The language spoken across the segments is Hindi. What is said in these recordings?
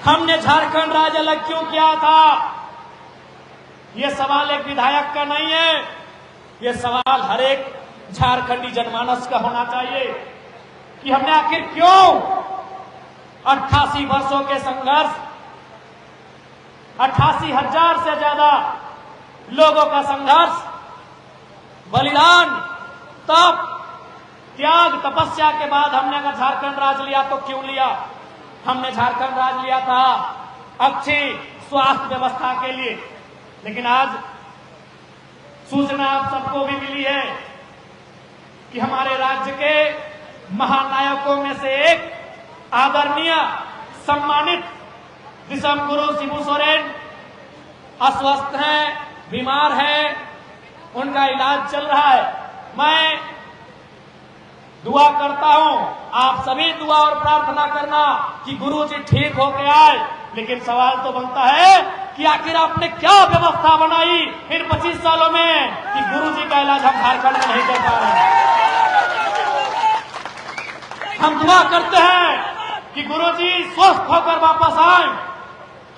हमने झारखंड राज्य अलग क्यों किया था? ये सवाल एक विधायक का नहीं है, ये सवाल हर एक झारखंडी जनमानस का होना चाहिए कि हमने आखिर क्यों 88 वर्षों के संघर्ष, 88,000 से ज्यादा लोगों का संघर्ष, बलिदान, तप, त्याग, तपस्या के बाद हमने अगर झारखंड राज्य लिया तो क्यों लिया? हमने झारखंड राज्य लिया था अच्छी स्वास्थ्य व्यवस्था के लिए, लेकिन आज सूचना आप सबको भी मिली है कि हमारे राज्य के महानायकों में से एक आदरणीय सम्मानित विषम गुरु शिबू सोरेन अस्वस्थ हैं, बीमार हैं, उनका इलाज चल रहा है। मैं दुआ करता हूं, आप सभी दुआ और प्रार्थना करना कि गुरु जी ठीक होके आए। लेकिन सवाल तो बनता है कि आखिर आपने क्या व्यवस्था बनाई इन 25 सालों में कि गुरु जी का इलाज हम झारखंड में नहीं कर पा रहे हैं। हम दुआ करते हैं कि गुरु जी स्वस्थ होकर वापस आए,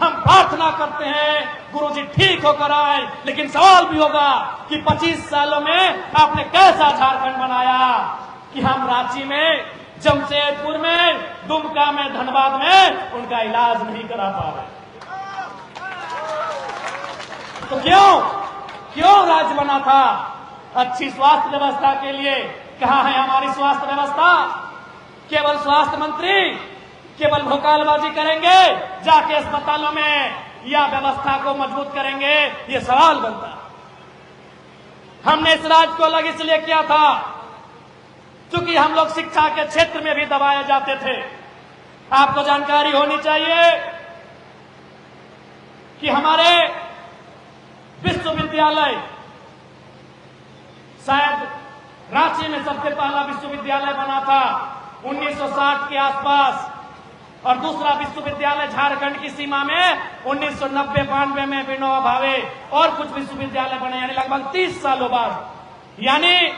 हम प्रार्थना करते हैं गुरु जी ठीक होकर आए। लेकिन सवाल भी होगा कि 25 सालों में आपने कैसा झारखंड बनाया कि हम रांची में, जमशेदपुर में, दुमका में, धनबाद में उनका इलाज नहीं करा पा रहे। तो क्यों राज्य बना था? अच्छी स्वास्थ्य व्यवस्था के लिए। कहां है हमारी स्वास्थ्य व्यवस्था? केवल स्वास्थ्य मंत्री केवल भोकालबाजी करेंगे जाके अस्पतालों में या व्यवस्था को मजबूत करेंगे? ये सवाल बनता है। हमने इस राज्य को अलग इसलिए किया था क्योंकि हम लोग शिक्षा के क्षेत्र में भी दबाए जाते थे। आपको जानकारी होनी चाहिए कि हमारे विश्वविद्यालय, शायद रांची में सबसे पहला विश्वविद्यालय बना था 1960 के आसपास, और दूसरा विश्वविद्यालय झारखंड की सीमा में 1990-92 में विनोबा भावे और कुछ विश्वविद्यालय बने, यानी लगभग 30 सालों बाद। यानी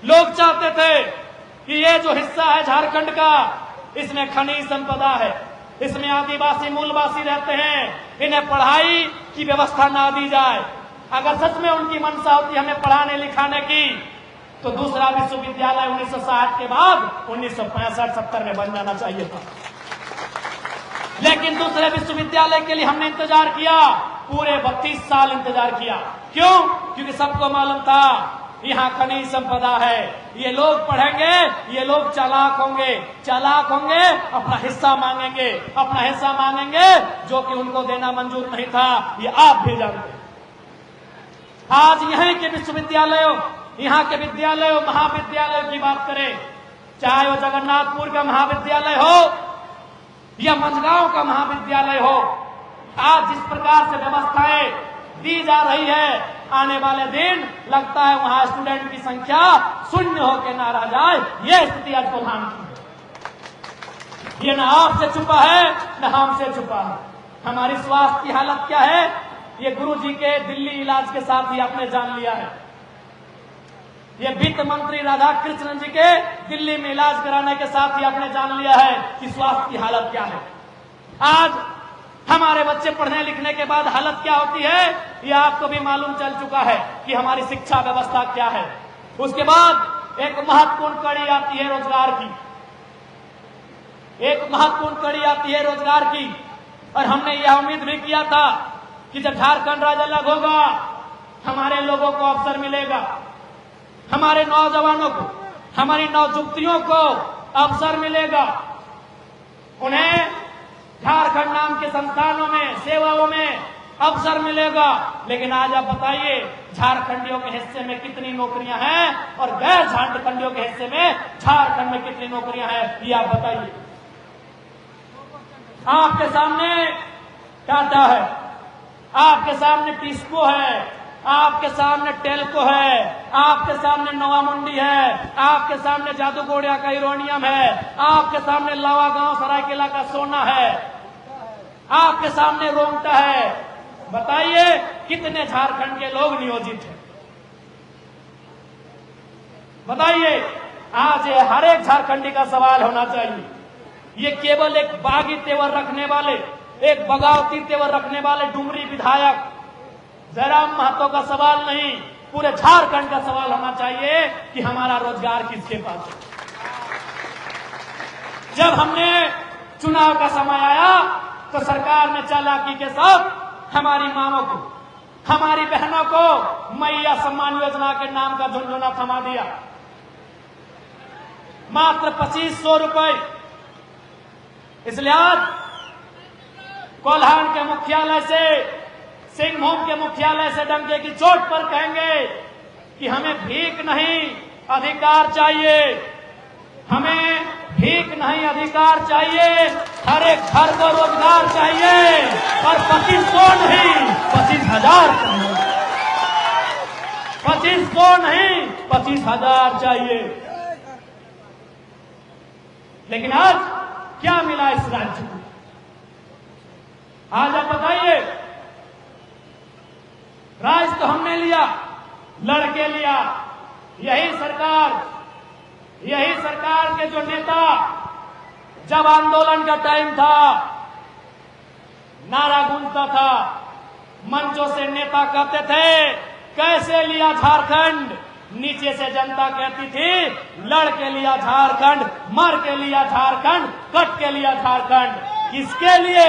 लोग चाहते थे कि ये जो हिस्सा है झारखंड का, इसमें खनिज संपदा है, इसमें आदिवासी मूलवासी रहते हैं, इन्हें पढ़ाई की व्यवस्था ना दी जाए। अगर सच में उनकी मंशा होती हमें पढ़ाने लिखाने की, तो दूसरा विश्वविद्यालय 1960 के बाद 1965-70 में बन जाना चाहिए था। लेकिन दूसरे विश्वविद्यालय के लिए हमने इंतजार किया, पूरे 32 साल इंतजार किया। क्यों? क्योंकि सबको मालूम था यहाँ खनिज संपदा है, ये लोग पढ़ेंगे, ये लोग चालाक होंगे, अपना हिस्सा मांगेंगे जो कि उनको देना मंजूर नहीं था, ये आप भी जानते हैं। आज यहाँ के विश्वविद्यालयों, यहाँ के विद्यालयों, महाविद्यालयों की बात करें, चाहे वो जगन्नाथपुर का महाविद्यालय हो या मंझगांव का महाविद्यालय हो, आज जिस प्रकार से व्यवस्थाएं दी जा रही है, आने वाले दिन लगता है वहां स्टूडेंट की संख्या शून्य होकर ना रह जाए। यह स्थिति आज प्रधान की है। ये न आपसे छुपा है न हमसे छुपा है। हमारी स्वास्थ्य की हालत क्या है, ये गुरु जी के दिल्ली इलाज के साथ ही आपने जान लिया है। ये वित्त मंत्री राधाकृष्णन जी के दिल्ली में इलाज कराने के साथ ही आपने जान लिया है कि स्वास्थ्य की हालत क्या है। आज हमारे बच्चे पढ़ने लिखने के बाद हालत क्या होती है, ये आपको भी मालूम चल चुका है कि हमारी शिक्षा व्यवस्था क्या है। उसके बाद एक महत्वपूर्ण कड़ी आती है रोजगार की, और हमने यह उम्मीद भी किया था कि जब झारखंड राज्य अलग होगा, हमारे लोगों को अवसर मिलेगा, हमारे नौजवानों को, हमारी नौजुवतियों को अवसर मिलेगा, उन्हें झारखंड नाम के संस्थानों में, सेवाओं में अवसर मिलेगा। लेकिन आज आप बताइए, झारखंडियों के हिस्से में कितनी नौकरियां हैं और गैर झारखंडियों के हिस्से में झारखंड में कितनी नौकरियां हैं, ये आप बताइए। आपके सामने टाटा है, आपके सामने टिस्को है, आपके सामने टेल्को है, आपके सामने नवामुंडी है, आपके सामने जादूगोड़िया का यूरेनियम है, आपके सामने लावा गांव सरायकेला का सोना है, आपके सामने रोंगटा है। बताइए कितने झारखंड के लोग नियोजित हैं? बताइए। आज ये हर एक झारखंडी का सवाल होना चाहिए। ये केवल एक बागी तेवर रखने वाले, एक बगावती तेवर रखने वाले डुमरी विधायक जयराम महतो का सवाल नहीं, पूरे झारखंड का सवाल होना चाहिए कि हमारा रोजगार किसके पास है। जब हमने चुनाव का समय आया तो सरकार ने चालाकी के साथ हमारी मांगों को, हमारी बहनों को मैया सम्मान योजना के नाम का झुनझुना थमा दिया। मात्र 2500 रुपए। इसलिए आज कोल्हान के मुख्यालय से, सिंहभूम के मुख्यालय से डंके की चोट पर कहेंगे कि हमें भीख नहीं अधिकार चाहिए, हमें भीख नहीं अधिकार चाहिए, हर एक घर को रोजगार चाहिए और 2500 नहीं 25,000 चाहिए, 2500 नहीं 25,000 चाहिए। लेकिन आज क्या मिला इस राज्य को? आज आप बताइए। राज तो हमने लिया, लड़के लिया। यही सरकार के जो नेता, जब आंदोलन का टाइम था, नारा गूंजता था, मंचों से नेता कहते थे कैसे लिया झारखंड, नीचे से जनता कहती थी लड़ के लिया झारखंड, मर के लिया झारखंड, कट के लिया झारखंड। किसके लिए?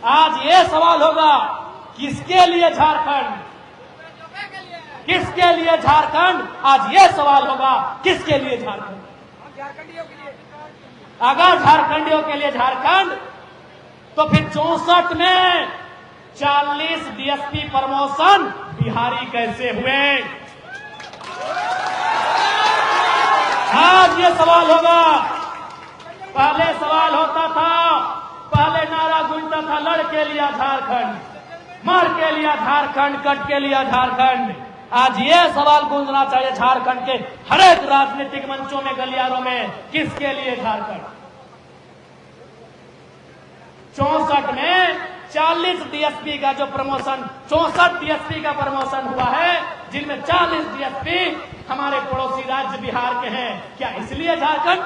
आज ये सवाल होगा, किसके लिए झारखंड, किसके लिए झारखंड? आज ये सवाल होगा, किसके लिए झारखंड? अगर झारखंडियों के लिए झारखंड, तो फिर 64 में 40 डीएसपी प्रमोशन बिहारी कैसे हुए? आज ये सवाल होगा। पहले सवाल होता था, पहले नारा गूंजता था लड़ के लिया झारखंड, मर के लिया झारखंड, कट के लिया झारखंड। आज ये सवाल गूंजना चाहिए झारखंड के हर एक राजनीतिक मंचों में, गलियारों में, किसके लिए झारखंड? 64 में 40 डीएसपी का जो प्रमोशन, 64 डीएसपी का प्रमोशन हुआ है, जिनमें 40 डीएसपी हमारे पड़ोसी राज्य बिहार के हैं। क्या इसलिए झारखंड?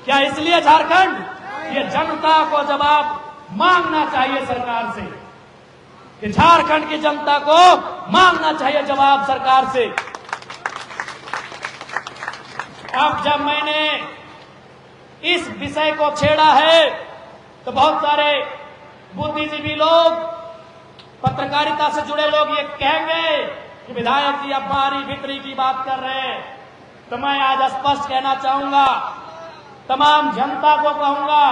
क्या इसलिए झारखंड? ये जनता को जवाब मांगना चाहिए सरकार से, कि झारखंड की जनता को मांगना चाहिए जवाब सरकार से। अब जब मैंने इस विषय को छेड़ा है तो बहुत सारे बुद्धिजीवी लोग, पत्रकारिता से जुड़े लोग ये कहेंगे कि विधायक जी आप बाहरी भीतरी की बात कर रहे हैं। तो मैं आज स्पष्ट कहना चाहूंगा, तमाम जनता को कहूंगा,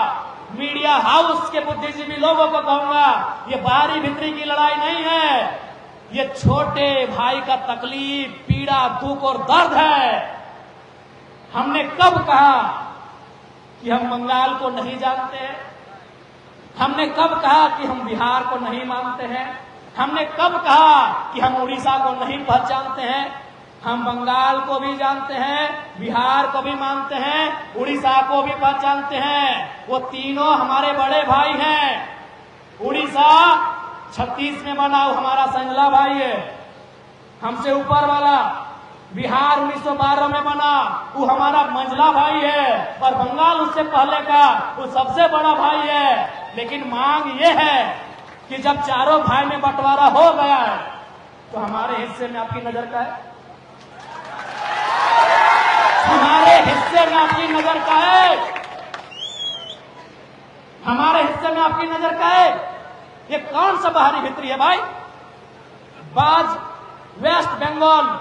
मीडिया हाउस के बुद्धिजीवी लोगों को कहूंगा, ये बाहरी भीतरी की लड़ाई नहीं है, ये छोटे भाई का तकलीफ, पीड़ा, दुख और दर्द है। हमने कब कहा कि हम बंगाल को नहीं जानते हैं? हमने कब कहा कि हम बिहार को नहीं मानते हैं? हमने कब कहा कि हम उड़ीसा को नहीं पहचानते हैं? हम बंगाल को भी जानते हैं, बिहार को भी मानते हैं, उड़ीसा को भी पहचानते हैं। वो तीनों हमारे बड़े भाई हैं। उड़ीसा 36 में बना, वो हमारा संजला भाई है, हमसे ऊपर वाला। बिहार 1912 में बना, वो हमारा मंझला भाई है। और बंगाल उससे पहले का, वो सबसे बड़ा भाई है। लेकिन मांग ये है कि जब चारों भाई में बंटवारा हो गया है, तो हमारे हिस्से में आपकी नजर का है? हमारे हिस्से में आपकी नजर का है? हमारे हिस्से में आपकी नजर का है? ये कौन सा बाहरी भीतरी है भाई? बाज वेस्ट बंगाल,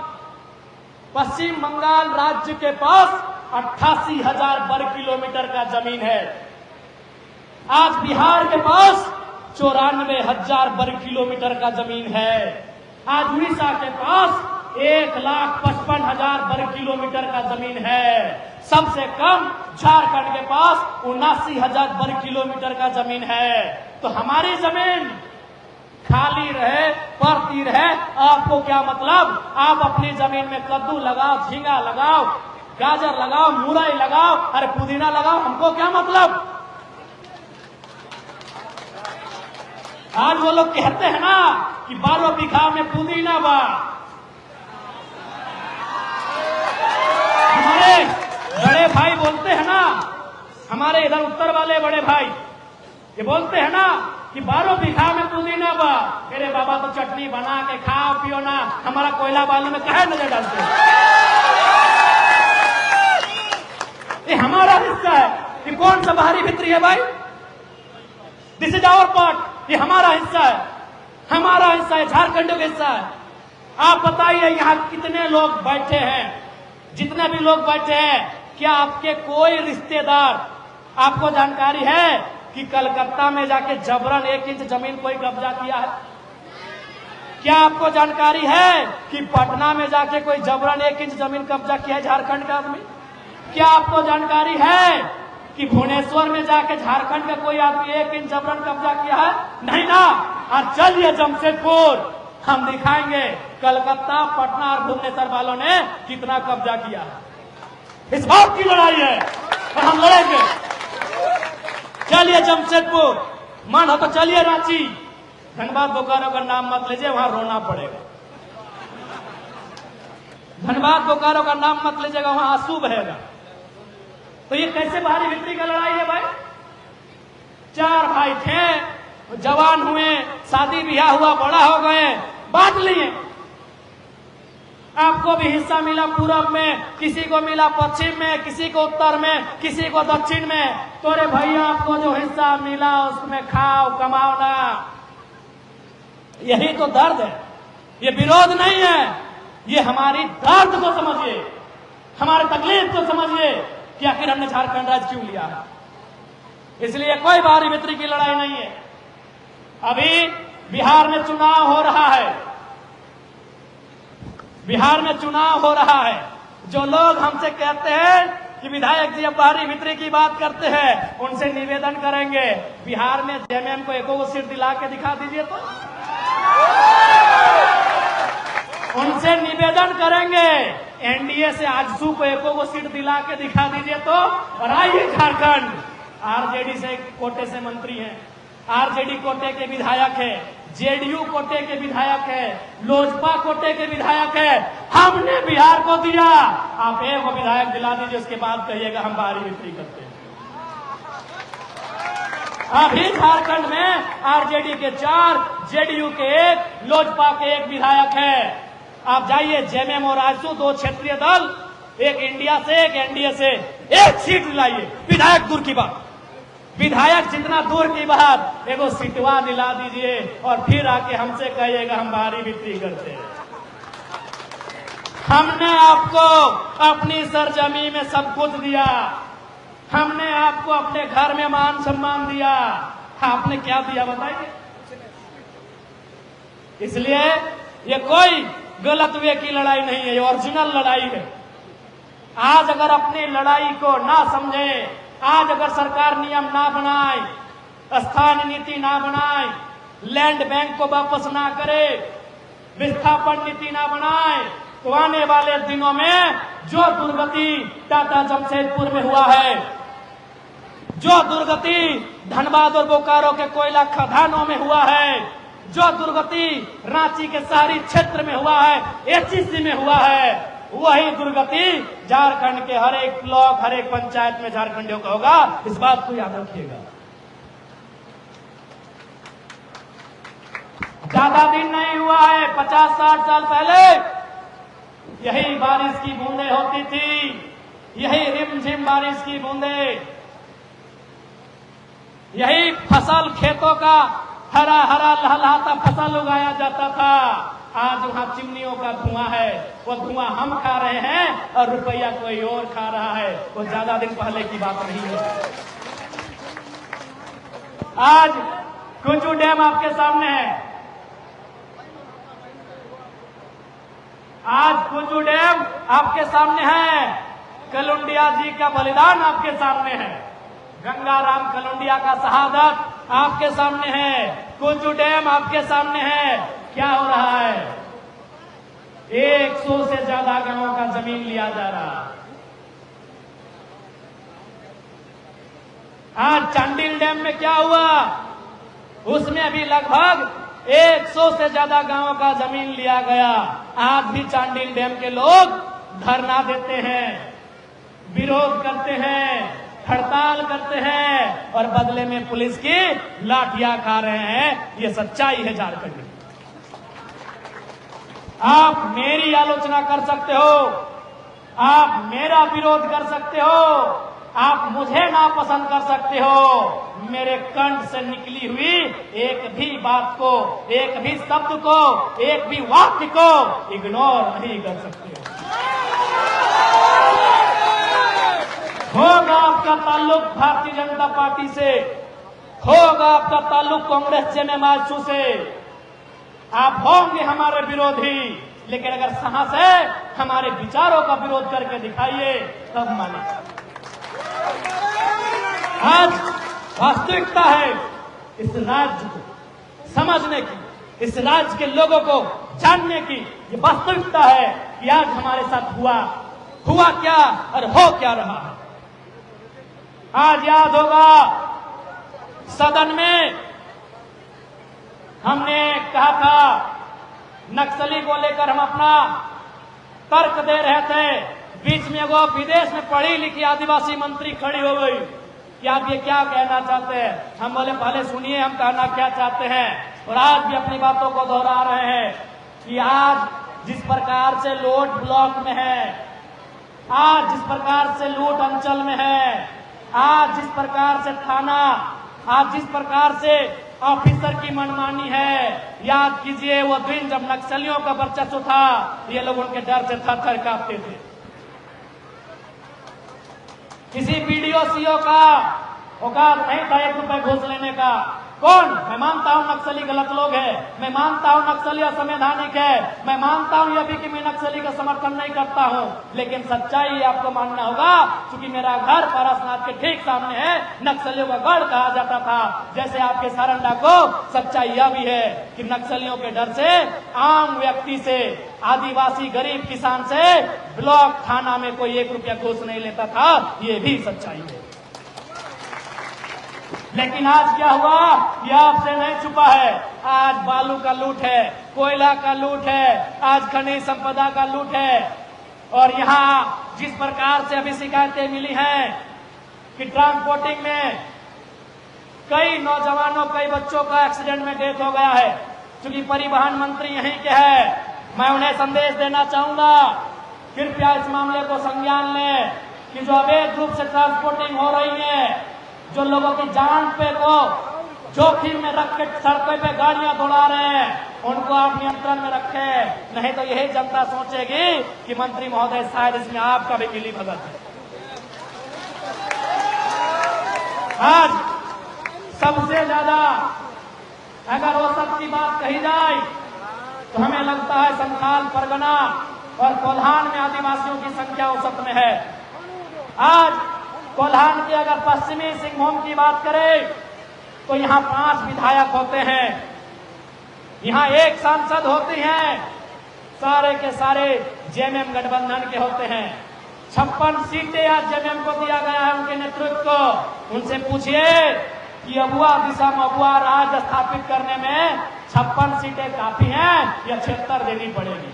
पश्चिम बंगाल राज्य के पास 88,000 वर्ग किलोमीटर का जमीन है। आज बिहार के पास 94,000 वर्ग किलोमीटर का जमीन है। आज उड़ीसा के पास 1,55,000 वर्ग किलोमीटर का जमीन है। सबसे कम झारखंड के पास 79,000 वर्ग किलोमीटर का जमीन है। तो हमारी जमीन खाली रहे, पड़ती रहे, आपको क्या मतलब? आप अपनी जमीन में कद्दू लगाओ, झींगा लगाओ, गाजर लगाओ, मुरई लगाओ, अरे पुदीना लगाओ, हमको क्या मतलब? आज वो लोग कहते हैं ना कि 12 बीघा में पुदीना बा। हमारे बड़े भाई बोलते हैं ना हमारे इधर उत्तर वाले बड़े भाई ये बोलते हैं ना कि 12 बीघा में पुदीना बा, अरे बाबा तो चटनी बना के खाओ पियो ना, हमारा कोयला बालू में कहे नजर डालते हैं? ये हमारा हिस्सा है। ये कौन सा बाहरी भित्री है भाई? This is our part. ये हमारा हिस्सा है, हमारा हिस्सा है, झारखंड का हिस्सा है। आप बताइए यहाँ कितने लोग बैठे हैं? जितने भी लोग बैठे हैं, क्या आपके कोई रिश्तेदार, आपको जानकारी है कि कलकत्ता में जाके जबरन 1 इंच जमीन कोई कब्जा किया है? क्या आपको जानकारी है कि पटना में जाके कोई जबरन 1 इंच जमीन कब्जा किया है झारखंड का आदमी? क्या आपको जानकारी है कि भुवनेश्वर में जाके झारखंड का कोई आदमी 1 इंच जबरन कब्जा किया है? नहीं ना। और चलिए जमशेदपुर, हम दिखाएंगे कलकत्ता, पटना और भुवनेश्वर वालों ने कितना कब्जा किया है। इस बात की लड़ाई है और हम लड़ेंगे। चलिए जमशेदपुर, मन हो तो चलिए रांची, धनबाद बोकारो का नाम मत लीजिए, वहां रोना पड़ेगा। धनबाद बोकारो का नाम मत लीजिएगा, वहां आंसू बहेगा। तो ये कैसे बाहरी भित्री का लड़ाई है भाई? 4 भाई थे, जवान हुए, शादी ब्याह हुआ, बड़ा हो गए, बांट लिए। आपको भी हिस्सा मिला पूरब में, किसी को मिला पश्चिम में, किसी को उत्तर में, किसी को दक्षिण में। तो रे भैया, आपको जो हिस्सा मिला उसमें खाओ, कमाओ ना। यही तो दर्द है, ये विरोध नहीं है। ये हमारी दर्द को समझिए, हमारे तकलीफ को समझिए कि आखिर हमने झारखंड राज्य क्यों लिया है। इसलिए कोई बाहरी भित्री की लड़ाई नहीं है। अभी बिहार में चुनाव हो रहा है, बिहार में चुनाव हो रहा है। जो लोग हमसे कहते हैं कि विधायक जी अब बाहरी भित्री की बात करते हैं, उनसे निवेदन करेंगे बिहार में जेएमएम को 1 सीट दिला के दिखा दीजिए। तो उनसे निवेदन करेंगे एनडीए से आजसू को 1 सीट दिला के दिखा दीजिए। तो और आइए झारखंड, आरजेडी से कोटे से मंत्री हैं, आरजेडी कोटे के विधायक है, जेडीयू कोटे के विधायक है, लोजपा कोटे के विधायक है। हमने बिहार को दिया, आप 1 विधायक दिला दीजिए, उसके बाद कहिएगा हम बाहरी भित्री करते हैं। अभी झारखंड में आरजेडी के 4, जेडीयू के 1, लोजपा के 1 विधायक है। आप जाइए जेएमएम और आजसू 2 क्षेत्रीय दल, एक इंडिया से, एक एनडीए से, 1 सीट दिलाइए। विधायक दूर की बात, विधायक जितना दूर की बात, 1 सीटवा दिला दीजिए और फिर आके हमसे कहिएगा हम बाहरी भित्री करते हैं। हमने आपको अपनी सरजमी में सब कुछ दिया, हमने आपको अपने घर में मान सम्मान दिया, आपने क्या दिया बताइए? इसलिए ये कोई गलत वे की लड़ाई नहीं है, ये ओरिजिनल लड़ाई है। आज अगर अपनी लड़ाई को ना समझे, आज अगर सरकार नियम ना बनाए, स्थानीय नीति ना बनाए, लैंड बैंक को वापस ना करे, विस्थापन नीति ना बनाए, तो आने वाले दिनों में जो दुर्गति टाटा जमशेदपुर में हुआ है, जो दुर्गति धनबाद और बोकारो के कोयला खदानों में हुआ है, जो दुर्गति रांची के शहरी क्षेत्र में हुआ है, एचईसी में हुआ है, वही दुर्गति झारखंड के हर एक ब्लॉक, हर एक पंचायत में झारखंडियों का होगा। इस बात को याद रखिएगा। ज्यादा दिन नहीं हुआ है, 50-60 साल पहले यही बारिश की बूंदें होती थी, यही रिमझिम बारिश की बूंदें, यही फसल खेतों का हरा हरा लहलहाता फसल उगाया जाता था। आज वहां चिमनियों का धुआं है, वो धुआं हम खा रहे हैं और रुपया कोई और खा रहा है। वो ज्यादा दिन पहले की बात नहीं है। आज कुंजू डैम आपके सामने है, आज कुंजू डैम आपके सामने है, कलुंडिया जी का बलिदान आपके सामने है, गंगाराम कलुंडिया का शहादत आपके सामने है, कुंजू डैम आपके सामने है। क्या हो रहा है? 100 से ज्यादा गांवों का जमीन लिया जा रहा। आज चांडिल डैम में क्या हुआ? उसमें अभी लगभग 100 से ज्यादा गांवों का जमीन लिया गया। आज भी चांडिल डैम के लोग धरना देते हैं, विरोध करते हैं, हड़ताल करते हैं और बदले में पुलिस की लाठियां खा रहे हैं। ये सच्चाई है झारखंड में। आप मेरी आलोचना कर सकते हो, आप मेरा विरोध कर सकते हो, आप मुझे नापसंद कर सकते हो, मेरे कंठ से निकली हुई एक भी बात को, एक भी शब्द को, एक भी वाक्य को इग्नोर नहीं कर सकते हो। होगा आपका ताल्लुक भारतीय जनता पार्टी से, होगा आपका ताल्लुक कांग्रेस जेएमएम से, आप होंगे हमारे विरोधी, लेकिन अगर साहस है हमारे विचारों का विरोध करके दिखाइए तब मानिए। आज वास्तविकता है इस राज्य को समझने की, इस राज्य के लोगों को जानने की। ये वास्तविकता है कि आज हमारे साथ हुआ क्या और हो क्या रहा है। आज याद होगा सदन में हमने कहा था, नक्सली को लेकर हम अपना तर्क दे रहे थे। बीच में वो विदेश में पढ़ी लिखी आदिवासी मंत्री खड़ी हो गई कि आप ये क्या कहना चाहते हैं। हम बोले पहले सुनिए हम कहना क्या चाहते हैं। और आज भी अपनी बातों को दोहरा रहे हैं कि आज जिस प्रकार से लूट ब्लॉक में है, आज जिस प्रकार से लूट अंचल में है, आज जिस प्रकार से थाना, आज जिस प्रकार से ऑफिसर की मनमानी है, याद कीजिए वो दिन जब नक्सलियों का वर्चस्व था, ये लोग उनके डर से थर-थर कांपते थे। किसी बीडीओ सीओ का औकात नहीं था 1 रुपए घूस लेने का। कौन? मैं मानता हूं नक्सली गलत लोग है, मैं मानता हूं नक्सली असंवैधानिक है, मैं मानता हूं यह भी कि मैं नक्सली का समर्थन नहीं करता हूं, लेकिन सच्चाई आपको मानना होगा। क्योंकि मेरा घर पारसनाथ के ठीक सामने है, नक्सलियों का गढ़ कहा जाता था। जैसे आपके सारंडा को सच्चाई यह भी है कि नक्सलियों के डर से आम व्यक्ति से, आदिवासी गरीब किसान से ब्लॉक थाना में कोई 1 रुपया घूस नहीं लेता था। ये भी सच्चाई है। लेकिन आज क्या हुआ, यह आपसे नहीं छुपा है। आज बालू का लूट है, कोयला का लूट है, आज खनिज संपदा का लूट है। और यहाँ जिस प्रकार से अभी शिकायतें मिली हैं कि ट्रांसपोर्टिंग में कई नौजवानों, कई बच्चों का एक्सीडेंट में डेथ हो गया है। क्योंकि परिवहन मंत्री यहीं के हैं, मैं उन्हें संदेश देना चाहूंगा, कृपया इस मामले को संज्ञान लें कि जो अवैध रूप से ट्रांसपोर्टिंग हो रही है, जो लोगों की जान पे को जोखिम में रख के सड़कों पे गाड़ियां दौड़ा रहे हैं, उनको आप नियंत्रण में रखें। नहीं तो यही जनता सोचेगी कि मंत्री महोदय शायद इसमें आपका भी मिली भगत है। आज सबसे ज्यादा अगर वो सच्ची बात कही जाए तो हमें लगता है संथाल परगना और कोल्हान में आदिवासियों की संख्या औसत में है। आज कोल्हान की अगर पश्चिमी सिंहभूम की बात करें तो यहाँ 5 विधायक होते हैं, यहाँ 1 सांसद होती हैं, सारे के सारे जेएमएम गठबंधन के होते हैं। 56 सीटें आज जेएमएम को दिया गया है उनके नेतृत्व को। उनसे पूछिए कि अबुआ दिशा में अबुआ राज स्थापित करने में 56 सीटें काफी हैं या 76 देनी पड़ेगी।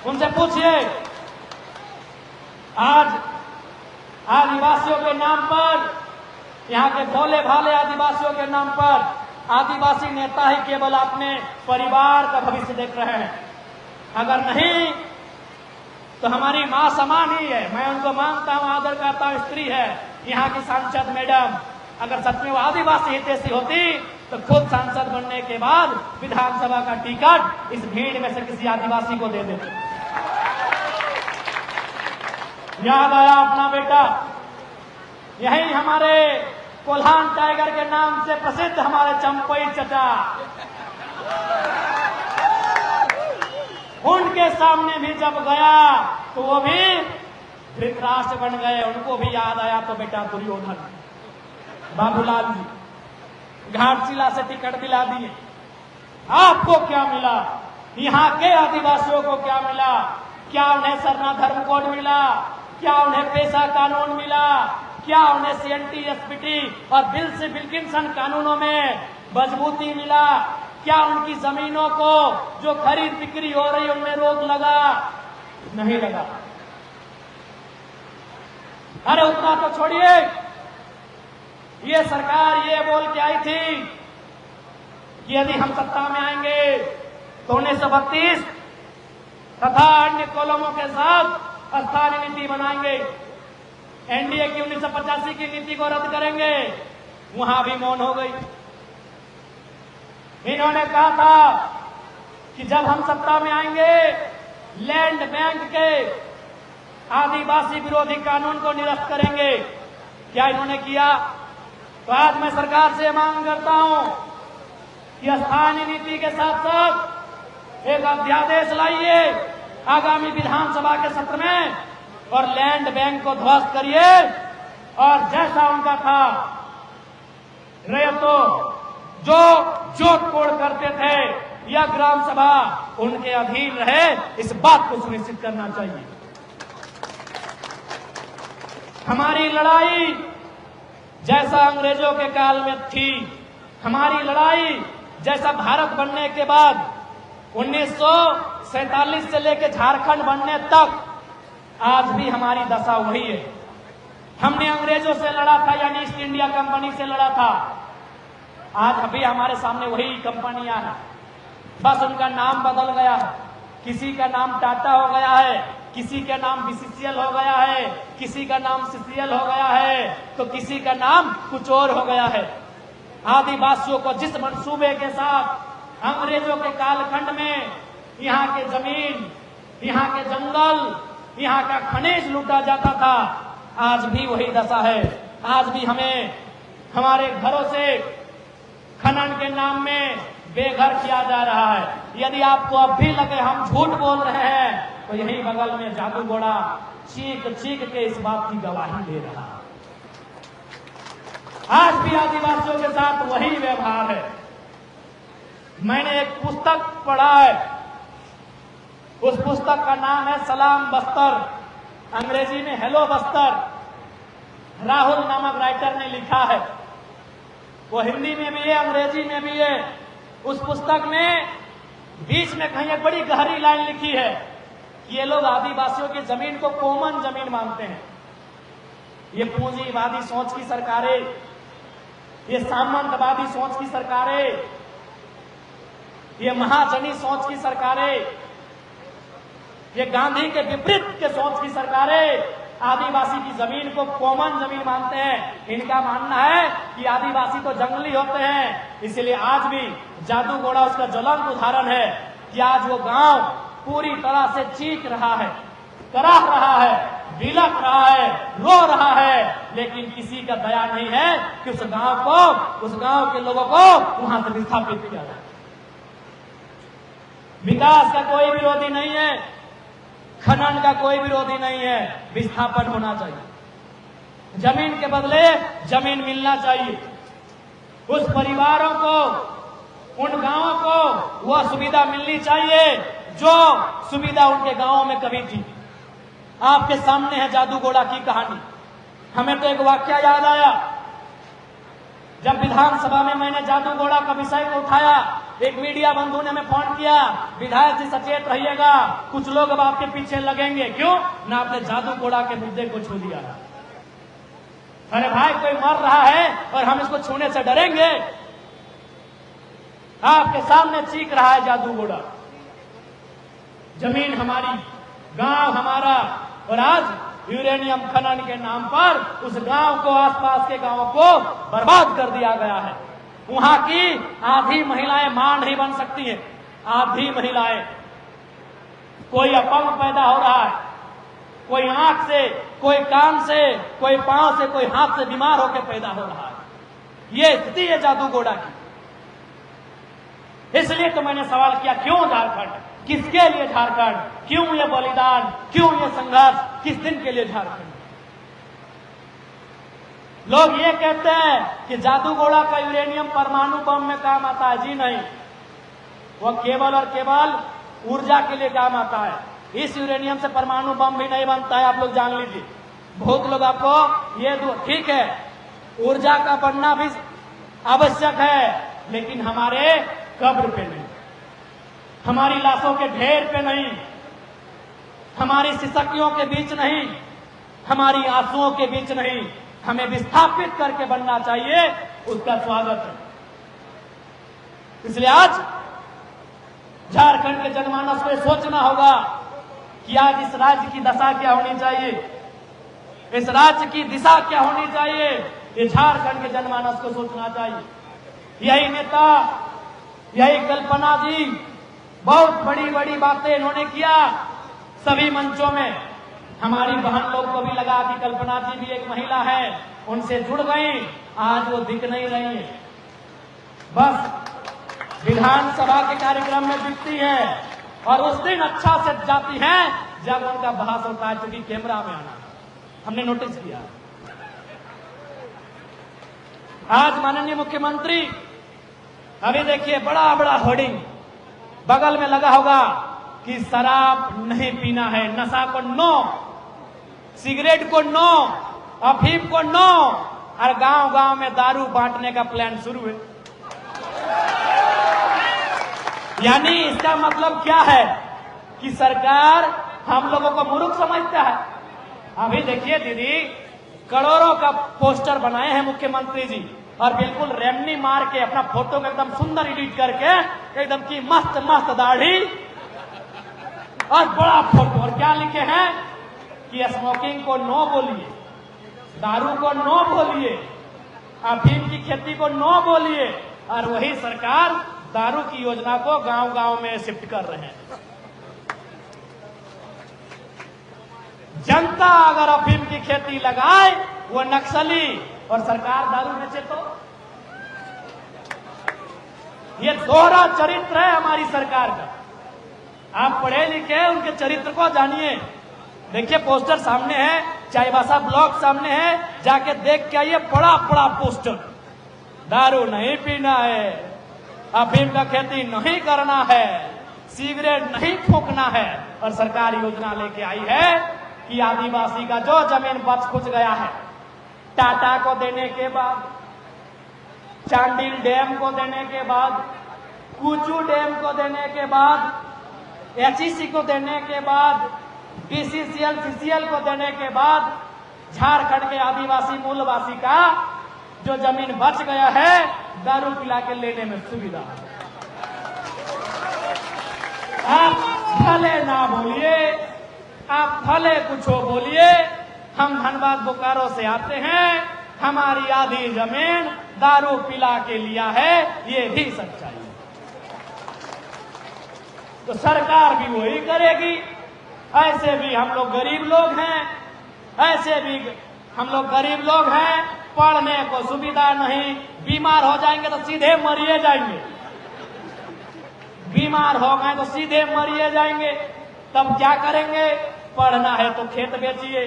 उनसे पूछिए। आज आदिवासियों के नाम पर, यहाँ के भोले भाले आदिवासियों के नाम पर आदिवासी नेता ही केवल अपने परिवार का भविष्य देख रहे हैं। अगर नहीं तो हमारी मां समान ही है, मैं उनको मानता हूं, आदर करता हूं, स्त्री है। यहाँ की सांसद मैडम अगर सच में वो आदिवासी हितैषी होती तो खुद सांसद बनने के बाद विधानसभा का टिकट इस भीड़ में से किसी आदिवासी को दे देते। याद आया अपना बेटा, यही हमारे कोल्हान टाइगर के नाम से प्रसिद्ध हमारे चंपई चचा, उनके सामने भी जब गया तो वो भी धृतराष्ट्र बन गए। उनको भी याद आया तो बेटा दुर्योधन, बाबूलाल जी घाटशिला से टिकट दिला दिए। आपको क्या मिला? यहाँ के आदिवासियों को क्या मिला? क्या उन्हें सरना धर्म कोड मिला? क्या उन्हें पेशा कानून मिला? क्या उन्हें सीएनटी, एसपीटी और बिल से विल्किंसन कानूनों में मजबूती मिला? क्या उनकी जमीनों को जो खरीद बिक्री हो रही उनमें रोक लगा? नहीं लगा। अरे उतना तो छोड़िए, ये सरकार ये बोल के आई थी कि यदि हम सत्ता में आएंगे तो 1932 तथा अन्य कॉलमों के साथ स्थानीय नीति बनाएंगे, एनडीए की 1985 की नीति को रद्द करेंगे। वहां भी मौन हो गई। इन्होंने कहा था कि जब हम सत्ता में आएंगे लैंड बैंक के आदिवासी विरोधी कानून को निरस्त करेंगे। क्या इन्होंने किया? तो आज मैं सरकार से मांग करता हूं कि स्थानीय नीति के साथ साथ एक अध्यादेश लाइए आगामी विधानसभा के सत्र में और लैंड बैंक को ध्वस्त करिए और जैसा उनका था रैयतों जो जोत तोड़ करते थे यह ग्राम सभा उनके अधीन रहे, इस बात को सुनिश्चित करना चाहिए। हमारी लड़ाई जैसा अंग्रेजों के काल में थी, हमारी लड़ाई जैसा भारत बनने के बाद 1947 से लेकर झारखंड बनने तक आज भी हमारी दशा वही है। हमने अंग्रेजों से लड़ा था, यानी ईस्ट इंडिया कंपनी से लड़ा था। आज अभी हमारे सामने वही कंपनियां हैं, बस उनका नाम बदल गया है। किसी का नाम टाटा हो गया है, किसी का नाम बीसीसीएल हो गया है, किसी का नाम सीसीएल हो गया है, तो किसी का नाम कुछ और हो गया है। आदिवासियों को जिस मंसूबे के साथ अंग्रेजों के कालखंड में यहाँ के जमीन, यहाँ के जंगल, यहाँ का खनिज लूटा जाता था, आज भी वही दशा है। आज भी हमें हमारे घरों से खनन के नाम में बेघर किया जा रहा है। यदि आपको अब भी लगे हम झूठ बोल रहे हैं तो यही बगल में जादू घोड़ा चीख चीख के इस बात की गवाही दे रहा है। आज भी आदिवासियों के साथ वही व्यवहार है। मैंने एक पुस्तक पढ़ा है, उस पुस्तक का नाम है सलाम बस्तर, अंग्रेजी में हेलो बस्तर। राहुल नामक राइटर ने लिखा है, वो हिंदी में भी है अंग्रेजी में भी है। उस पुस्तक में बीच में कहीं एक बड़ी गहरी लाइन लिखी है कि ये लोग आदिवासियों की जमीन को कॉमन जमीन मानते हैं। ये पूंजीवादी सोच की सरकारें, ये सामंतवादी सोच की सरकारें, ये महाजनी सोच की सरकारें, ये गांधी के विपरीत के सोच की सरकारें आदिवासी की जमीन को कॉमन जमीन मानते हैं। इनका मानना है कि आदिवासी तो जंगली होते हैं, इसलिए आज भी जादू घोड़ा उसका ज्वलंत उदाहरण है कि आज वो गांव पूरी तरह से चीख रहा है, कराह रहा है, बिलख रहा है, रो रहा है, लेकिन किसी का दया नहीं है कि उस गांव को, उस गांव के लोगों को वहां से विस्थापित किया जाए। विकास का कोई विरोधी नहीं है, खनन का कोई विरोधी नहीं है, विस्थापन होना चाहिए। जमीन के बदले जमीन मिलना चाहिए। उस परिवारों को, उन गांवों को वह सुविधा मिलनी चाहिए जो सुविधा उनके गांवों में कभी थी। आपके सामने है जादू घोड़ा की कहानी। हमें तो एक वाकया याद आया, जब विधानसभा में मैंने जादू घोड़ा का विषय को उठाया, एक मीडिया बंधु ने हमें फोन किया, विधायक जी सचेत रहिएगा, कुछ लोग अब आपके पीछे लगेंगे। क्यों? ना आपने जादू घोड़ा के मुद्दे को छू दिया। अरे भाई, कोई मर रहा है और हम इसको छूने से डरेंगे? आपके सामने चीख रहा है जादू घोड़ा। जमीन हमारी, गांव हमारा, और आज यूरेनियम खनन के नाम पर उस गांव को, आसपास के गांवों को बर्बाद कर दिया गया है। वहां की आधी महिलाएं मां नहीं बन सकती हैं, आधी महिलाएं। कोई अपंग पैदा हो रहा है, कोई आंख से, कोई कान से, कोई पांव से, कोई हाथ से बीमार होकर पैदा हो रहा है। ये स्थिति है जादू घोड़ा की। इसलिए तो मैंने सवाल किया, क्यों झारखंड, किसके लिए झारखंड, क्यों ये बलिदान, क्यों ये संघर्ष, किस दिन के लिए झारखंड? लोग ये कहते हैं कि जादू घोड़ा का यूरेनियम परमाणु बम में काम आता है। जी नहीं, वह केवल और केवल ऊर्जा के लिए काम आता है। इस यूरेनियम से परमाणु बम भी नहीं बनता है, आप लोग जान लीजिए। बहुत लोग आपको ये ठीक है, ऊर्जा का बनना भी आवश्यक है, लेकिन हमारे कब्र पे नहीं, हमारी लाशों के ढेर पे नहीं, हमारी सिसकियों के बीच नहीं, हमारी आंसुओं के बीच नहीं, हमें विस्थापित करके बनना चाहिए, उसका स्वागत है। इसलिए आज झारखंड के जनमानस को सोचना होगा कि आज इस राज्य की दशा क्या होनी चाहिए, इस राज्य की दिशा क्या होनी चाहिए, ये झारखंड के जनमानस को सोचना चाहिए। यही नेता, यही कल्पना जी बहुत बड़ी बड़ी बातें इन्होंने किया सभी मंचों में। हमारी बहन लोग को भी लगा कि कल्पना जी भी एक महिला है, उनसे जुड़ गई, आज वो दिख नहीं रही है, बस विधानसभा के कार्यक्रम में दिखती है और उस दिन अच्छा से जाती है जब उनका भाषण होता है, क्योंकि कैमरा में आना हमने नोटिस किया। आज माननीय मुख्यमंत्री, अभी देखिए बड़ा बड़ा होर्डिंग बगल में लगा होगा कि शराब नहीं पीना है, नशा को नो, सिगरेट को नो, अफीम को नो, और गांव गांव में दारू बांटने का प्लान शुरू है। यानी इसका मतलब क्या है कि सरकार हम लोगों को मूर्ख समझता है। अभी देखिए दीदी, करोड़ों का पोस्टर बनाए हैं मुख्यमंत्री जी और बिल्कुल रेमनी मार के अपना फोटो को एकदम सुंदर एडिट करके एकदम की मस्त मस्त दाढ़ी और बड़ा फोटो, और क्या लिखे हैं कि स्मोकिंग को नो बोलिए, दारू को नो बोलिए, अफीम की खेती को नो बोलिए, और वही सरकार दारू की योजना को गांव गांव में शिफ्ट कर रहे हैं। जनता अगर अफीम की खेती लगाए वो नक्सली और सरकार दारू बेचे तो ये दोहरा चरित्र है हमारी सरकार का। आप पढ़े लिखे उनके चरित्र को जानिए। देखिए पोस्टर सामने है, चाईबासा ब्लॉक सामने है, जाके देख के आइए, बड़ा बड़ा पोस्टर, दारू नहीं पीना है, अफीम का खेती नहीं करना है, सिगरेट नहीं फूंकना है, और सरकार योजना लेके आई है कि आदिवासी का जो जमीन बच खुच गया है, टाटा को देने के बाद, चांडिल डैम को देने के बाद, कुचू डैम को देने के बाद, एचईसी को देने के बाद, बीसीसीएल सीसीएल को देने के बाद, झारखंड के आदिवासी मूलवासी का जो जमीन बच गया है दारू पिला के लेने में सुविधा। आप भले ना बोलिए, आप भले कुछ हो बोलिए, हम धनबाद बोकारो से आते हैं, हमारी आधी जमीन दारू पिला के लिया है, ये भी सच्चाई है। तो सरकार भी वही करेगी। ऐसे भी हम लोग गरीब लोग हैं, ऐसे भी हम लोग गरीब लोग हैं, पढ़ने को सुविधा नहीं, बीमार हो जाएंगे तो सीधे मरिए जाएंगे, बीमार हो गए तो सीधे मरिए जाएंगे, तब क्या करेंगे? पढ़ना है तो खेत बेचिए,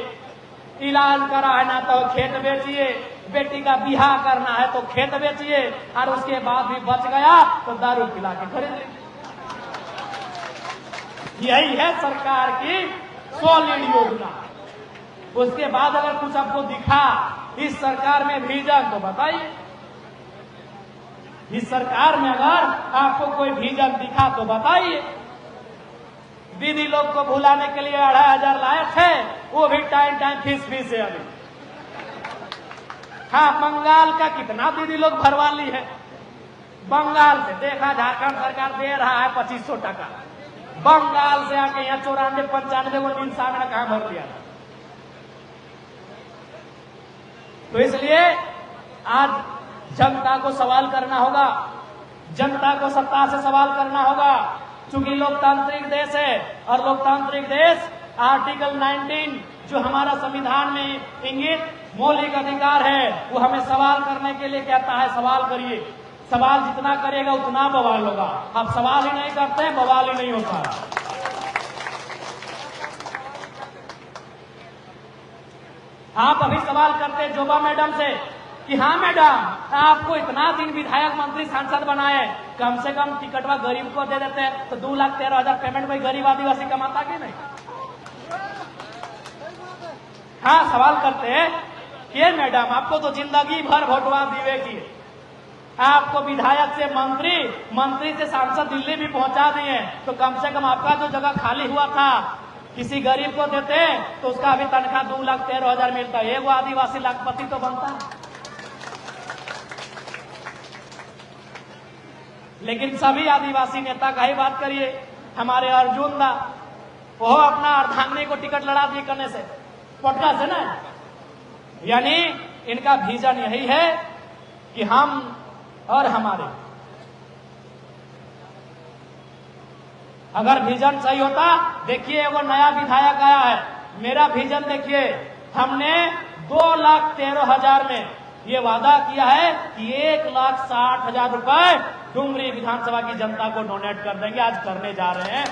इलाज कराना तो खेत बेचिए, बेटी का बिहार करना है तो खेत बेचिए, और उसके बाद भी बच गया तो दारू पिला के खरीद लीजिए। यही है सरकार की सॉलिड योजना। उसके बाद अगर कुछ आपको दिखा इस सरकार में विजन तो बताइए। इस सरकार में अगर आपको कोई विजन दिखा तो बताइए। दीदी लोग को भुलाने के लिए 2500 लाए थे, वो भी टाइम टाइम फीस है अभी। हाँ, बंगाल का कितना दीदी लोग भरवा ली है, बंगाल से देखा झारखंड सरकार दे रहा है 2500 टका, बंगाल से आके यहाँ 94-95 वो इंसान ने कहा भर दिया। तो इसलिए आज जनता को सवाल करना होगा, जनता को सत्ता से सवाल करना होगा, चूंकि लोकतांत्रिक देश है और लोकतांत्रिक देश आर्टिकल 19 जो हमारा संविधान में इंगित मौलिक अधिकार है वो हमें सवाल करने के लिए कहता है। सवाल करिए, सवाल जितना करेगा उतना बवाल होगा। आप सवाल ही नहीं करते हैं, बवाल ही नहीं होता। आप अभी सवाल करते हैं जोबा मैडम से कि हाँ मैडम आपको इतना दिन विधायक मंत्री सांसद बनाए, कम से कम टिकटवा गरीब को दे देते तो 2,13,000 पेमेंट भाई गरीब आदिवासी कमाता कि नहीं? हाँ, सवाल करते हैं कि मैडम आपको तो जिंदगी भर वोटवा दिए की, आपको विधायक से मंत्री, मंत्री से सांसद दिल्ली भी पहुंचा दिए, तो कम से कम आपका जो जगह खाली हुआ था किसी गरीब को देते तो उसका अभी तनख्वाह 2,13,000 मिलता है, एक वो आदिवासी लाखपति तो बनता है। लेकिन सभी आदिवासी नेता का ही बात करिए, हमारे अर्जुन दा वो अपना अर्धांगिनी को टिकट लड़ा दिए करने से पटना से ना, यानी इनका विजन यही है कि हम और हमारे। अगर विजन सही होता, देखिए वो नया विधायक आया है, मेरा विजन देखिए, हमने 2,13,000 में ये वादा किया है कि 1,60,000 रुपए डुमरी विधानसभा की जनता को डोनेट कर देंगे। आज करने जा रहे हैं।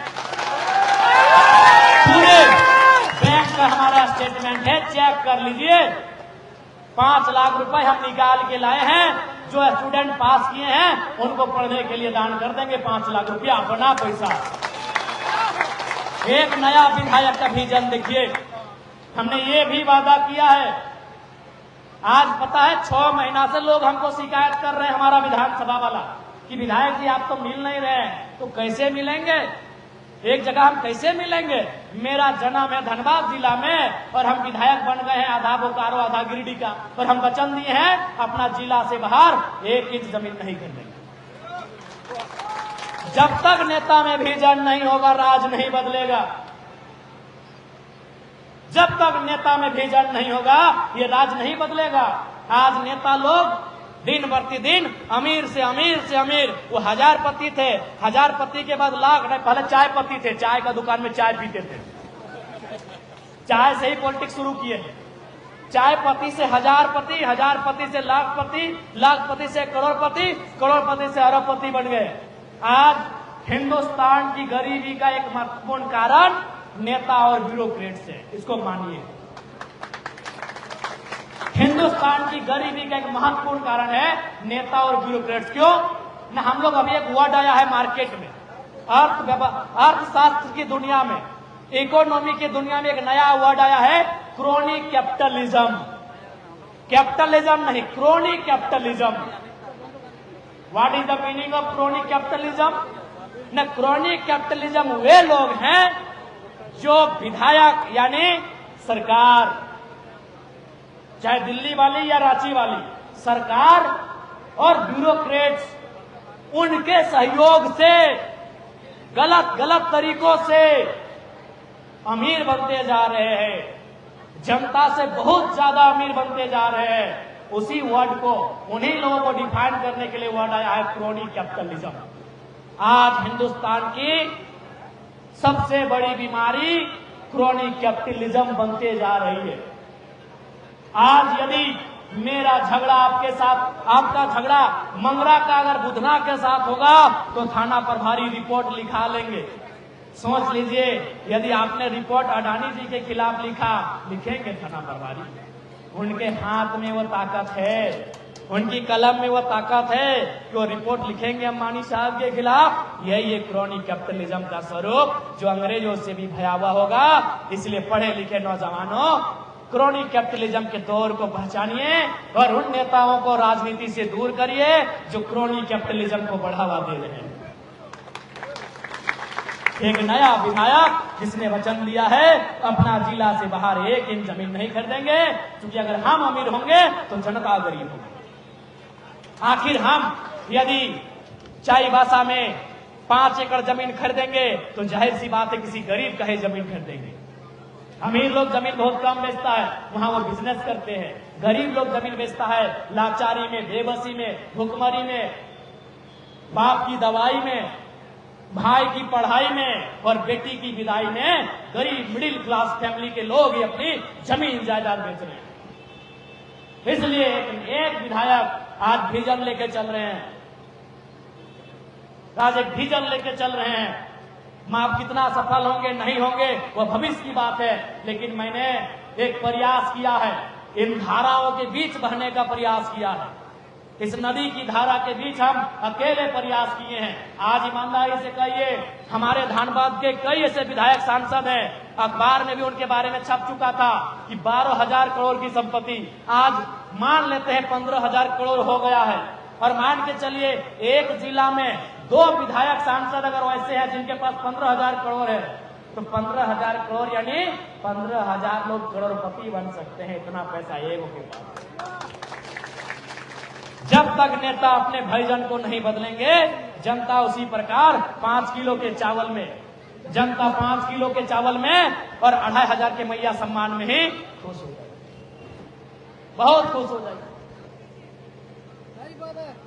पूरे बैंक का हमारा स्टेटमेंट है, चेक कर लीजिए। 5 लाख रुपए हम निकाल के लाए हैं, जो स्टूडेंट पास किए हैं उनको पढ़ने के लिए दान कर देंगे 5 लाख रुपया अपना पैसा। एक नया विधायक का विजन देखिए, हमने ये भी वादा किया है। आज पता है 6 महीना से लोग हमको शिकायत कर रहे हैं, हमारा विधानसभा वाला, कि विधायक जी आप तो मिल नहीं रहे, तो कैसे मिलेंगे, एक जगह हम कैसे मिलेंगे। मेरा जन्म है धनबाद जिला में और हम विधायक बन गए हैं आधा बोकारो आधा गिरिडीह का, और हम वचन दिए हैं अपना जिला से बाहर 1 इंच जमीन नहीं खरीदेंगे। जब तक नेता में विजन नहीं होगा, राज नहीं बदलेगा। जब तक नेता में विजन नहीं होगा, ये राज नहीं बदलेगा। आज नेता लोग दिन प्रतिदिन अमीर से अमीर, वो 1000पति थे, 1000पति के बाद लाख, नहीं पहले चाय पत्ती थे, चाय का दुकान में चाय पीते थे, चाय से ही पॉलिटिक्स शुरू किए। चाय पत्ती से 1000पति, 1000पति से लाखपति, लाखपति से करोड़पति, करोड़पति से अरबपति बन गए। आज हिंदुस्तान की गरीबी का एक महत्वपूर्ण कारण नेता और ब्यूरोक्रेट्स है, इसको मानिए। हिंदुस्तान की गरीबी का एक महत्वपूर्ण कारण है नेता और ब्यूरोक्रेट्स। क्यों ना, हम लोग अभी एक वर्ड आया है मार्केट में, अर्थशास्त्र की दुनिया में, इकोनॉमी की दुनिया में एक नया वर्ड आया है, क्रोनी कैपिटलिज्म। कैपिटलिज्म नहीं, crony capitalism. What is the meaning of crony capitalism? न, क्रोनी कैपिटलिज्म वे लोग हैं जो विधायक यानी सरकार, चाहे दिल्ली वाली या रांची वाली सरकार, और ब्यूरोक्रेट्स उनके सहयोग से गलत तरीकों से अमीर बनते जा रहे हैं, जनता से बहुत ज्यादा अमीर बनते जा रहे हैं। उसी वर्ड को, उन्हीं लोगों को डिफाइन करने के लिए वर्ड आया है क्रोनी कैपिटलिज्म। आज हिंदुस्तान की सबसे बड़ी बीमारी क्रोनी कैपिटलिज्म बनते जा रही है। आज यदि मेरा झगड़ा आपके साथ, आपका झगड़ा मंगरा का अगर बुधना के साथ होगा तो थाना प्रभारी रिपोर्ट लिखा लेंगे। सोच लीजिए, यदि आपने रिपोर्ट अडानी जी के खिलाफ लिखेंगे थाना प्रभारी, उनके हाथ में वो ताकत है, उनकी कलम में वो ताकत है कि वो रिपोर्ट लिखेंगे अंबानी साहब के खिलाफ। यही एक क्रोनी कैपिटलिज्म का स्वरूप जो अंग्रेजों से भी भयावह होगा। इसलिए पढ़े लिखे नौजवानों, क्रोनी कैपिटलिज्म के दौर को पहचानिए और उन नेताओं को राजनीति से दूर करिए जो क्रोनी कैपिटलिज्म को बढ़ावा दे रहे हैं। एक नया विधायक जिसने वचन दिया है अपना जिला से बाहर 1 इंच जमीन नहीं खरीदेंगे, क्योंकि अगर हम अमीर होंगे तो जनता गरीब होगी। आखिर हम यदि चाईबासा में 5 एकड़ जमीन खरीदेंगे तो जाहिर सी बात है किसी गरीब का ही जमीन खरीदेंगे। अमीर लोग जमीन बहुत कम बेचता है, वहां वो बिजनेस करते हैं। गरीब लोग जमीन बेचता है लाचारी में, बेबसी में, भुखमरी में, बाप की दवाई में, भाई की पढ़ाई में और बेटी की विदाई में। गरीब मिडिल क्लास फैमिली के लोग ही अपनी जमीन जायदाद बेच रहे हैं। इसलिए एक विधायक आज विजन लेके चल रहे हैं, आज एक विजन लेके चल रहे हैं। आप कितना सफल होंगे नहीं होंगे वो भविष्य की बात है, लेकिन मैंने एक प्रयास किया है, इन धाराओं के बीच बहने का प्रयास किया है। इस नदी की धारा के बीच हम अकेले प्रयास किए हैं। आज ईमानदारी से कहिए, हमारे धनबाद के कई ऐसे विधायक सांसद हैं, अखबार में भी उनके बारे में छप चुका था कि 12,000 करोड़ की संपत्ति, आज मान लेते हैं 15,000 करोड़ हो गया है। और मान के चलिए एक जिला में 2 विधायक सांसद अगर वैसे हैं जिनके पास 15,000 करोड़ है, तो 15,000 करोड़ यानी 15,000 लोग करोड़पति बन सकते हैं, इतना पैसा एगो के पास। जब तक नेता अपने भाईजन को नहीं बदलेंगे, जनता उसी प्रकार 5 किलो के चावल में, जनता 5 किलो के चावल में और 2,500 के मैया सम्मान में ही खुश हो जाएगी, बहुत खुश हो जाएगी।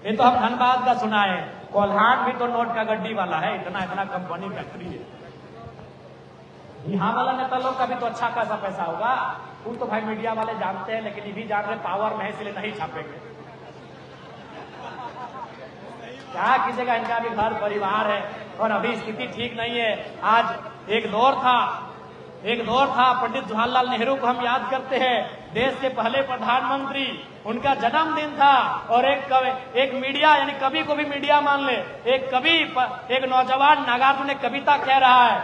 ये तो हम धनबाद का सुना है, कोल्हान भी तो नोट का गड्डी वाला है, इतना इतना कंपनी फैक्ट्री है। यहाँ वाला नेता लोग का भी तो अच्छा खासा पैसा होगा, वो तो भाई मीडिया वाले जानते हैं, लेकिन ये भी जान रहे पावर में है इसलिए नहीं छापेंगे। क्या कीजिएगा, इनका भी घर परिवार है और अभी स्थिति ठीक नहीं है। आज एक दौर था, पंडित जवाहरलाल नेहरू को हम याद करते हैं, देश के पहले प्रधानमंत्री, उनका जन्मदिन था और एक मीडिया यानी कवि को भी मीडिया मान ले, एक नौजवान नागार्जुन ने कविता कह रहा है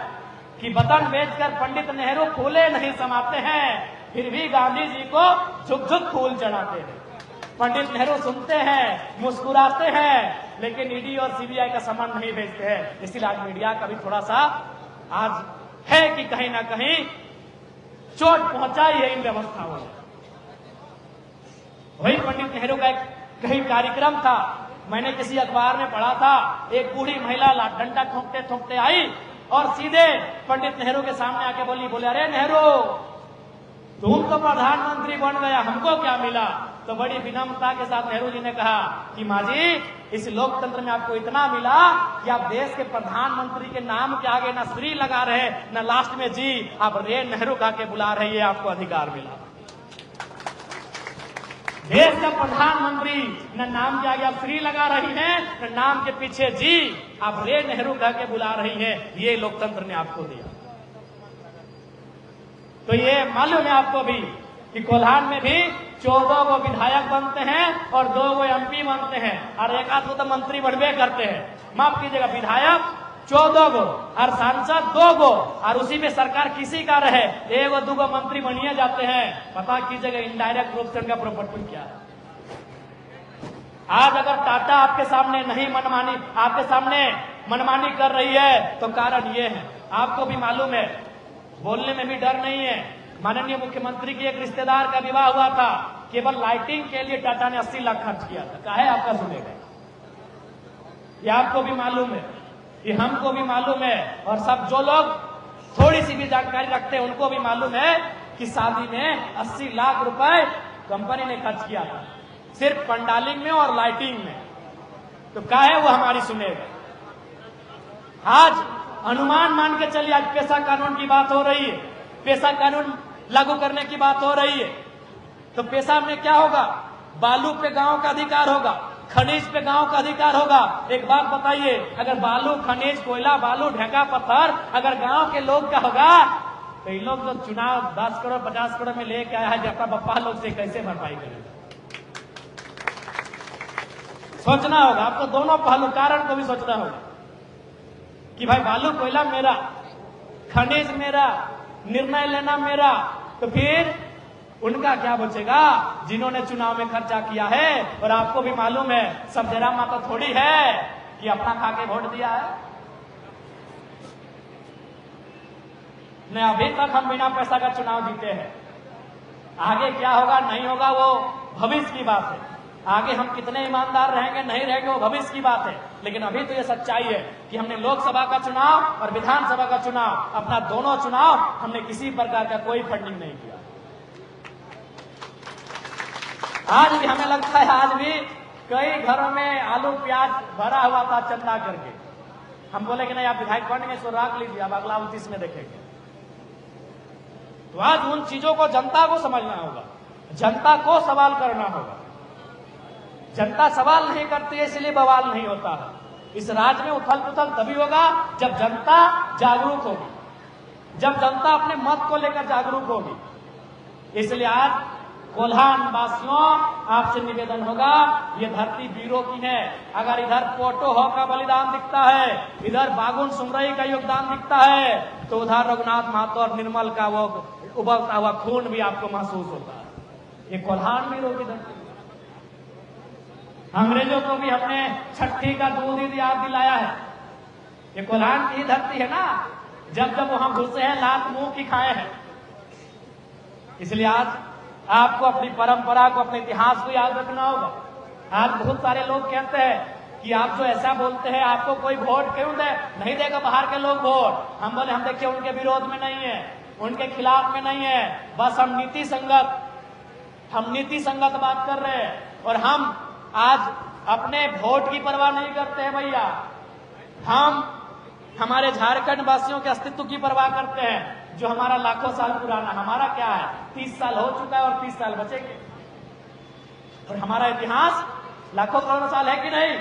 कि वतन बेचकर पंडित नेहरू फूले नहीं समाते हैं, फिर भी गांधी जी को झुक झुक फूल चढ़ाते हैं। पंडित नेहरू सुनते हैं, मुस्कुराते हैं, लेकिन ईडी और सीबीआई का सामान नहीं भेजते हैं। इसलिए आज मीडिया का भी थोड़ा सा आज है कि कहीं ना कहीं चोट पहुंचाई है इन व्यवस्थाओं ने। वही पंडित नेहरू का एक कहीं कार्यक्रम था, मैंने किसी अखबार में पढ़ा था, एक बूढ़ी महिला डंडा ठोकते ठोकते आई और सीधे पंडित नेहरू के सामने आके बोले अरे नेहरू, तुम तो प्रधानमंत्री बन गया, हमको क्या मिला? तो बड़ी विनम्रता के साथ नेहरू जी ने कहा कि माँ जी, इस लोकतंत्र में आपको इतना मिला कि आप देश के प्रधानमंत्री के नाम के आगे ना श्री लगा रहे, न लास्ट में जी, आप रे नेहरू कहा के बुला रहे, ये आपको अधिकार मिला। देश का प्रधानमंत्री न नाम के आगे आप श्री लगा रही हैं, न नाम के पीछे जी, आप रे नेहरू कह के बुला रही हैं, ये लोकतंत्र ने आपको दिया। तो ये मालूम है आपको भी कि कोल्हान में भी 14 गो विधायक बनते हैं और 2 गो एमपी बनते हैं और एक आध तो मंत्री बनबे करते हैं। माफ कीजिएगा, विधायक 14 गो और सांसद 2 गो और उसी में सरकार किसी का रहे 1-2 गो मंत्री बनिए जाते हैं। पता कीजिएगा इनडायरेक्ट रूप से उनका प्रॉपर्टी क्या है। आज अगर टाटा आपके सामने मनमानी कर रही है तो कारण ये है, आपको भी मालूम है, बोलने में भी डर नहीं है। माननीय मुख्यमंत्री के एक रिश्तेदार का विवाह हुआ था, केवल लाइटिंग के लिए टाटा ने 80 लाख खर्च किया था। काहे आपका सुनेगा, ये आपको भी मालूम है, ये हमको भी मालूम है और सब जो लोग थोड़ी सी भी जानकारी रखते हैं उनको भी मालूम है कि शादी में 80 लाख रुपए कंपनी ने खर्च किया था, सिर्फ पंडालिंग में और लाइटिंग में। तो काहे वो हमारी सुनेगा। आज अनुमान मान के चलिए, आज पेशा कानून की बात हो रही है, पेशा कानून लागू करने की बात हो रही है, तो पेशा में क्या होगा, बालू पे गांव का अधिकार होगा, खनिज पे गांव का अधिकार होगा। एक बात बताइए, अगर बालू, खनिज, कोयला, बालू, ढेका, पत्थर अगर गांव के लोग का होगा तो इन लोग जो चुनाव 10 करोड़ 50 करोड़ में लेके आया है अपना बप्पा लोग से कैसे भरपाई करेगा। सोचना होगा आपको, दोनों पहलू कारण को भी सोचना होगा कि भाई बालू कोयला मेरा, खनिज मेरा, निर्णय लेना मेरा, तो फिर उनका क्या बचेगा जिन्होंने चुनाव में खर्चा किया है। और आपको भी मालूम है, सब जरा माता थोड़ी है कि अपना खा के वोट दिया है। नहीं, अभी तक हम बिना पैसा का चुनाव जीते हैं। आगे क्या होगा नहीं होगा वो भविष्य की बात है। आगे हम कितने ईमानदार रहेंगे नहीं रहेंगे वो भविष्य की बात है। लेकिन अभी तो ये सच्चाई है कि हमने लोकसभा का चुनाव और विधानसभा का चुनाव, अपना दोनों चुनाव हमने किसी प्रकार का कोई फंडिंग नहीं किया। आज भी हमें लगता है, आज भी कई घरों में आलू प्याज भरा हुआ था चंदा करके। हम बोले कि नहीं, आप विधायक बनेंगे इसको रख लीजिए, आप अगला 29 में देखेंगे। तो आज उन चीजों को जनता को समझना होगा, जनता को सवाल करना होगा। जनता सवाल नहीं करती है इसलिए बवाल नहीं होता है। इस राज्य में उथल पुथल तभी होगा जब जनता जागरूक होगी, जब जनता अपने मत को लेकर जागरूक होगी। इसलिए आज कोल्हान वासियों आपसे निवेदन होगा, ये धरती वीरों की है। अगर इधर पोटो हो का बलिदान दिखता है, इधर बागुन सुमरई का योगदान दिखता है, तो उधर रघुनाथ महतो और निर्मल का वो उबलता हुआ खून भी आपको महसूस होता है। ये कोल्हान वीरों की धरती। अंग्रेजों को भी हमने छठी का दूध याद दिलाया है। ये कोल्हान की धरती है ना, जब जब वहां घुसे हैं लात मुंह की खाए हैं। इसलिए आज आपको अपनी परंपरा को, अपने इतिहास को याद रखना होगा। आज बहुत सारे लोग कहते हैं कि आप जो ऐसा बोलते हैं आपको कोई वोट क्यों दे, नहीं देगा बाहर के लोग वोट। हम बोले हम देखिए उनके विरोध में नहीं है, उनके खिलाफ में नहीं है, बस हम नीति संगत बात कर रहे हैं। और हम आज अपने वोट की परवाह नहीं करते हैं भैया, हम हमारे झारखंड वासियों के अस्तित्व की परवाह करते हैं, जो हमारा लाखों साल पुराना, हमारा क्या है 30 साल हो चुका है और 30 साल बचेंगे। और हमारा इतिहास लाखों करोड़ों साल है कि नहीं।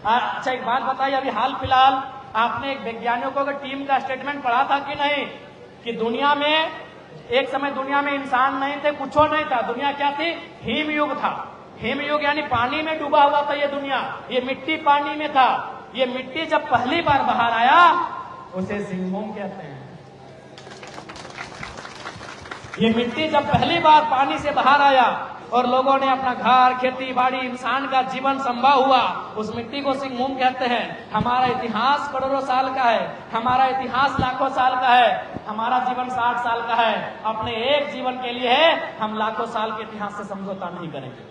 अच्छा एक बात बताइए, अभी हाल फिलहाल आपने एक वैज्ञानिकों की टीम का स्टेटमेंट पढ़ा था कि नहीं, कि दुनिया में एक समय दुनिया में इंसान नहीं थे, कुछ नहीं था, दुनिया क्या थी, हिमयुग था। हिमयुग यानी पानी में डूबा हुआ था ये दुनिया, ये मिट्टी पानी में था। ये मिट्टी जब पहली बार बाहर आया उसे सिंहभूम कहते हैं। ये मिट्टी जब पहली बार पानी से बाहर आया और लोगों ने अपना घर, खेती बाड़ी, इंसान का जीवन संभव हुआ, उस मिट्टी को सिंहभूम कहते हैं। हमारा इतिहास करोड़ों साल का है, हमारा इतिहास लाखों साल का है, हमारा जीवन 60 साल का है। अपने एक जीवन के लिए है, हम लाखों साल के इतिहास से समझौता नहीं करेंगे,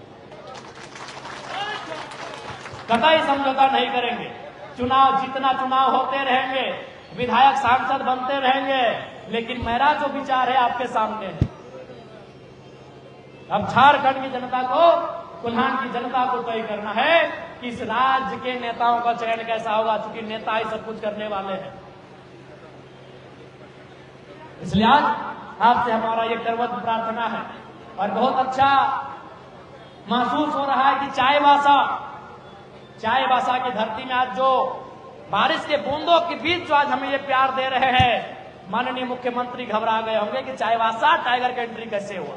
कतई समझौता नहीं करेंगे। चुनाव जितना चुनाव होते रहेंगे, विधायक सांसद बनते रहेंगे, लेकिन मेरा जो विचार है आपके सामने है। अब झारखंड की जनता को, कुल्हान की जनता को तय करना है कि इस राज्य के नेताओं का चयन कैसा होगा, क्योंकि नेता ही सब कुछ करने वाले हैं। इसलिए आज आपसे हमारा ये करवत प्रार्थना है। और बहुत अच्छा महसूस हो रहा है कि चाईबासा की धरती में आज जो बारिश के बूंदों के बीच जो आज हमें ये प्यार दे रहे हैं, माननीय मुख्यमंत्री घबरा गए होंगे कि चाईबासा टाइगर का एंट्री कैसे हुआ।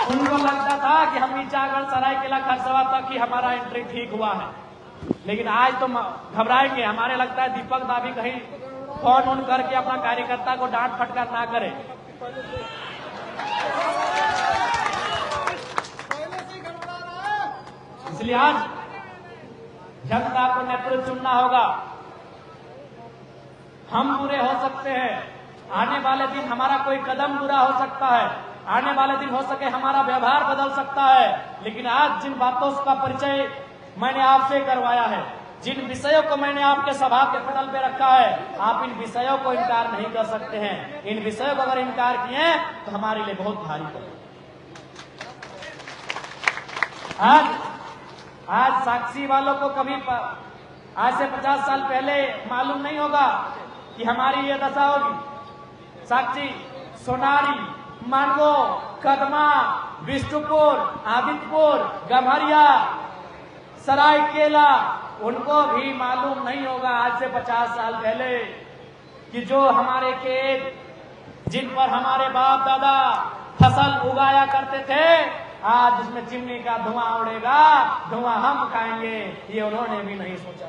उनको लगता था कि हम ईचागढ़, सरायकेला, खरसवा तक ही हमारा एंट्री ठीक हुआ है, लेकिन आज तो घबराएंगे। हमारे लगता है दीपक दा भी कहीं फोन करके अपना कार्यकर्ता को डांट फटकार ना करे। इसलिए आज जनता को नेतृत्व चुनना होगा। हम बुरे हो सकते हैं, आने वाले दिन हमारा कोई कदम बुरा हो सकता है, आने वाले दिन हो सके हमारा व्यवहार बदल सकता है, लेकिन आज जिन बातों का परिचय मैंने आपसे करवाया है, जिन विषयों को मैंने आपके सभा के पटल पे रखा है, आप इन विषयों को इनकार नहीं कर सकते हैं। इन विषयों को अगर इनकार किए तो हमारे लिए बहुत भारी पड़ेगा। आज साक्षी वालों को कभी आज से 50 साल पहले मालूम नहीं होगा कि हमारी ये दशा होगी। साक्षी, सोनारी, मानगो, कदमा, विष्णुपुर, आदित्यपुर, गम्हरिया, सरायकेला, उनको भी मालूम नहीं होगा आज से 50 साल पहले कि जो हमारे खेत, जिन पर हमारे बाप दादा फसल उगाया करते थे, आज उसमें चिमनी का धुआं उड़ेगा, धुआं हम खाएंगे, ये उन्होंने भी नहीं सोचा।